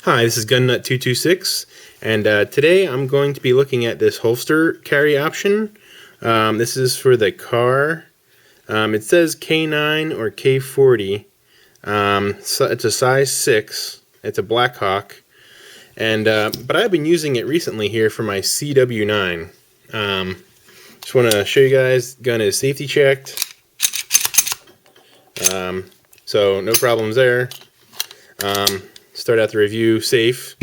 Hi, this is GunNut226, and today I'm going to be looking at this holster carry option. This is for the Kahr. It says K9 or K40. So it's a size 6. It's a Blackhawk, and but I've been using it recently here for my CW-9. Just want to show you guys. Gun is safety checked, so no problems there. Start out the review safe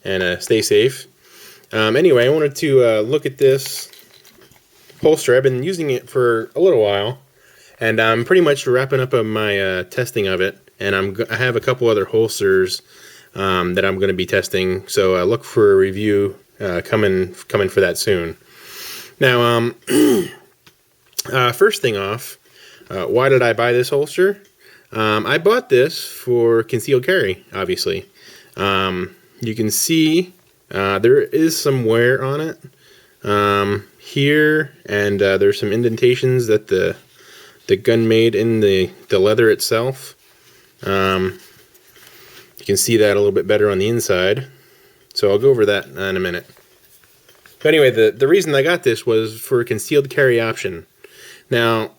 and stay safe. Anyway, I wanted to look at this holster. I've been using it for a little while, and I'm pretty much wrapping up on my testing of it. And I have a couple other holsters that I'm going to be testing. So look for a review coming for that soon. Now, first thing off, why did I buy this holster? I bought this for concealed carry, obviously. You can see there is some wear on it here, and there's some indentations that the gun made in the leather itself. You can see that a little bit better on the inside, so I'll go over that in a minute. But anyway, the reason I got this was for a concealed carry option. Now,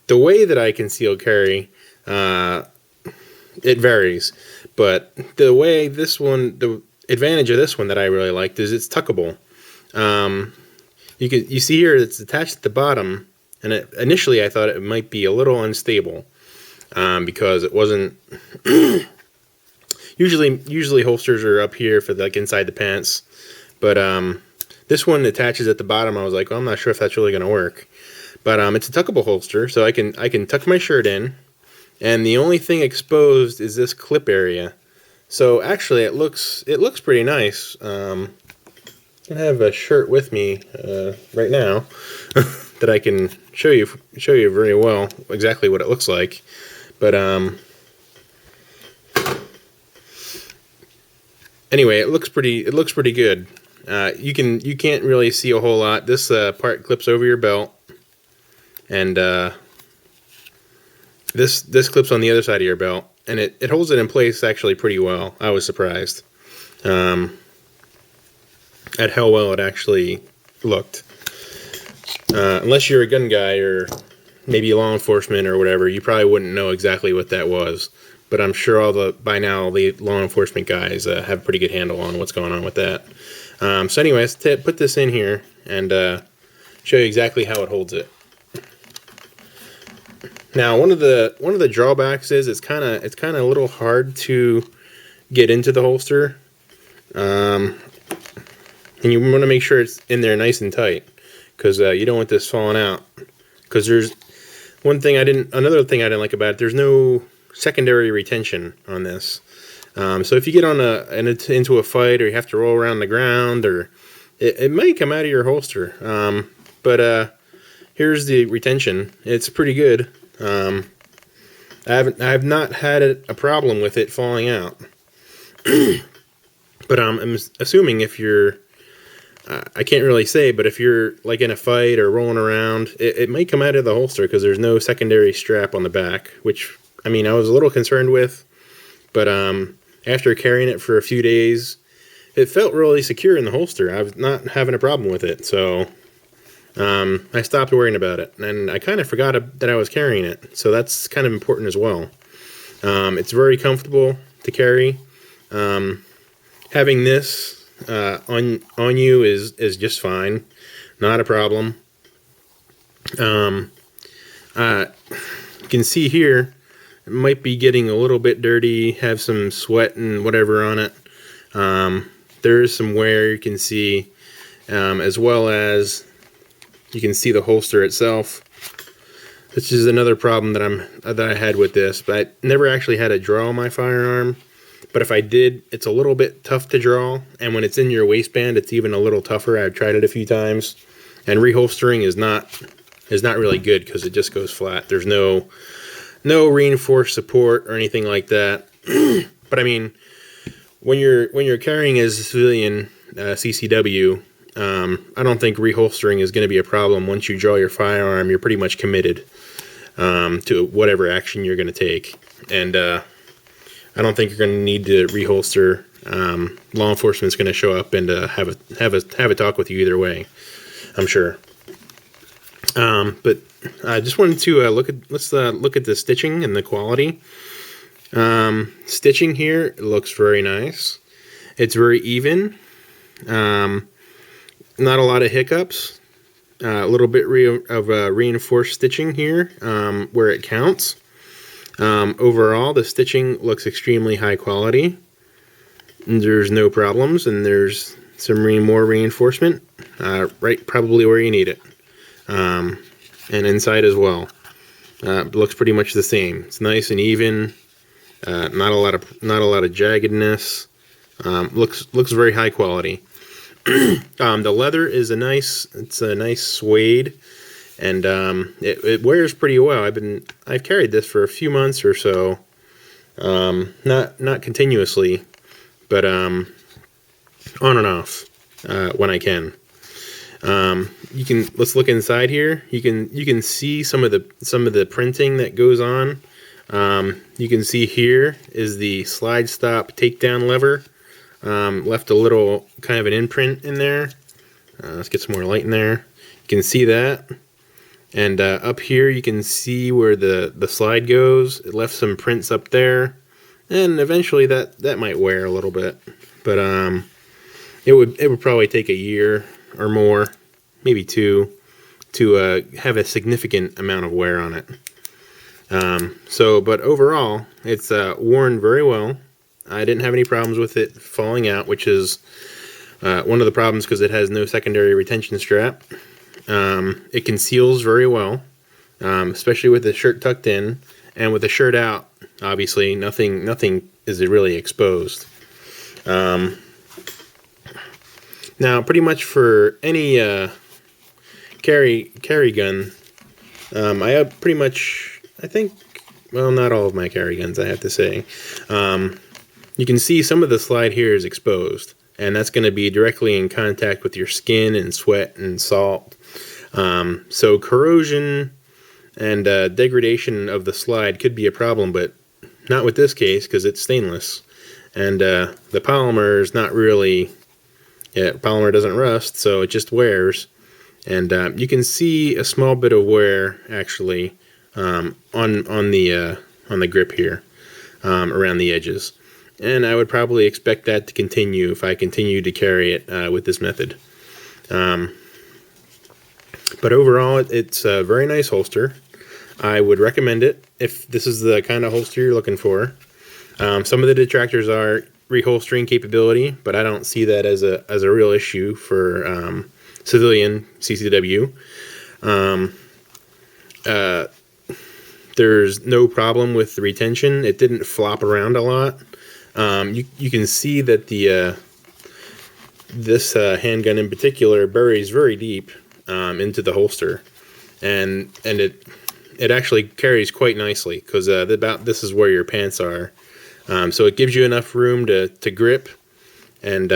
the way that I conceal carry, it varies, but the way this one, the advantage of this one that I really liked is it's tuckable. You see here it's attached at the bottom, and initially I thought it might be a little unstable because it wasn't. Usually holsters are up here for like inside the pants, but this one attaches at the bottom. I was like, well, I'm not sure if that's really going to work, but it's a tuckable holster, so I can tuck my shirt in. And the only thing exposed is this clip area. So actually it looks pretty nice. I have a shirt with me right now that I can show you very well exactly what it looks like. But anyway, it looks pretty good. You can't really see a whole lot. This part clips over your belt, and this clips on the other side of your belt, and it holds it in place actually pretty well. I was surprised at how well it actually looked. Unless you're a gun guy or maybe law enforcement or whatever, you probably wouldn't know exactly what that was. But I'm sure by now the law enforcement guys have a pretty good handle on what's going on with that. So anyway, let's put this in here and show you exactly how it holds it. Now, one of the drawbacks is it's kind of a little hard to get into the holster, and you want to make sure it's in there nice and tight, because you don't want this falling out. Because there's another thing I didn't like about it. There's no secondary retention on this, so if you get into a fight, or you have to roll around the ground, or it might come out of your holster. But here's the retention. It's pretty good. I have not had a problem with it falling out. But I'm assuming if you're, I can't really say, but if you're like in a fight or rolling around, it might come out of the holster because there's no secondary strap on the back, which, I mean, I was a little concerned with, but after carrying it for a few days, it felt really secure in the holster. I was not having a problem with it, so I stopped worrying about it, and I kind of forgot that I was carrying it, so that's kind of important as well. It's very comfortable to carry. Having this on you is just fine, not a problem. You can see here it might be getting a little bit dirty, have some sweat and whatever on it. There is some wear you can see, as well as you can see the holster itself. This is another problem that I had with this, but I never actually had to draw my firearm. But if I did, it's a little bit tough to draw, and when it's in your waistband, it's even a little tougher. I've tried it a few times, and reholstering is not really good because it just goes flat. There's no reinforced support or anything like that. But I mean, when you're carrying as a civilian CCW, I don't think reholstering is going to be a problem. Once you draw your firearm, you're pretty much committed to whatever action you're going to take. And I don't think you're going to need to reholster law enforcement's going to show up and have a talk with you either way, I'm sure. But I just wanted to let's look at the stitching and the quality. Stitching here looks very nice. It's very even. Not a lot of hiccups. A little bit of reinforced stitching here where it counts. Overall, the stitching looks extremely high quality. And there's no problems, and there's some more reinforcement right probably where you need it. And inside as well. Looks pretty much the same. It's nice and even. Not a lot of jaggedness. Looks very high quality. The leather is a nice suede, and it wears pretty well. I've carried this for a few months or so, not continuously, but on and off when I can. Let's look inside here. You can see some of the printing that goes on. You can see here is the slide stop takedown lever. Left a little kind of an imprint in there. Let's get some more light in there. You can see that. And up here you can see where the slide goes. It left some prints up there. And eventually that might wear a little bit. But it would probably take a year or more, maybe 2, to have a significant amount of wear on it. But overall, it's worn very well. I didn't have any problems with it falling out, which is one of the problems because it has no secondary retention strap. It conceals very well, especially with the shirt tucked in, and with the shirt out, obviously nothing is really exposed. Now, pretty much for any carry gun, I have pretty much, I think, well, not all of my carry guns, I have to say. You can see some of the slide here is exposed, and that's going to be directly in contact with your skin and sweat and salt. So corrosion and degradation of the slide could be a problem, but not with this case because it's stainless. And the polymer is not really, polymer doesn't rust, so it just wears. And you can see a small bit of wear actually on the grip here around the edges. And I would probably expect that to continue if I continue to carry it with this method. But overall, it's a very nice holster. I would recommend it if this is the kind of holster you're looking for. Some of the detractors are reholstering capability, but I don't see that as a real issue for civilian CCW. There's no problem with the retention. It didn't flop around a lot. You can see that this handgun in particular buries very deep into the holster, and it actually carries quite nicely because this is where your pants are. So it gives you enough room to grip, and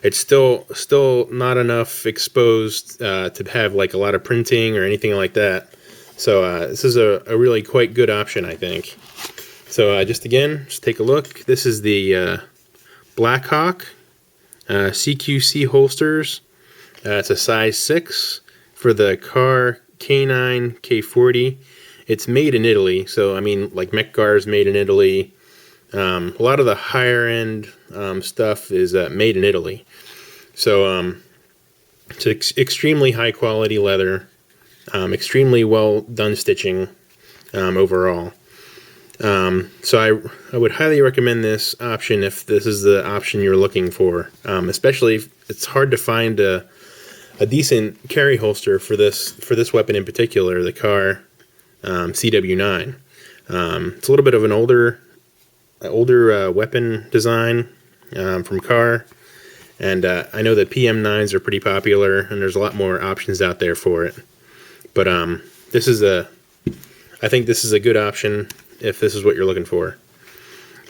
it's still not enough exposed to have like a lot of printing or anything like that. So this is a really quite good option, I think. So just take a look. This is the Blackhawk CQC holsters. It's a size 6 for the Kahr K9 K40. It's made in Italy, so I mean, like Kahr is made in Italy. A lot of the higher end stuff is made in Italy. So it's extremely high quality leather, extremely well done stitching overall. So I would highly recommend this option if this is the option you're looking for. Especially if it's hard to find a decent carry holster for this weapon in particular, the Kahr CW-9. It's a little bit of an older weapon design from Kahr, and I know that PM9s are pretty popular, and there's a lot more options out there for it. But I think this is a good option if this is what you're looking for.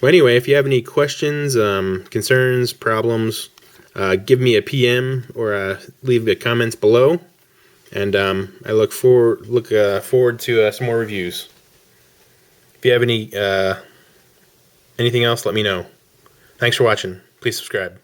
Well, anyway, if you have any questions, concerns, problems, give me a PM or leave the comments below, and I look forward to some more reviews. If you have anything else, let me know. Thanks for watching. Please subscribe.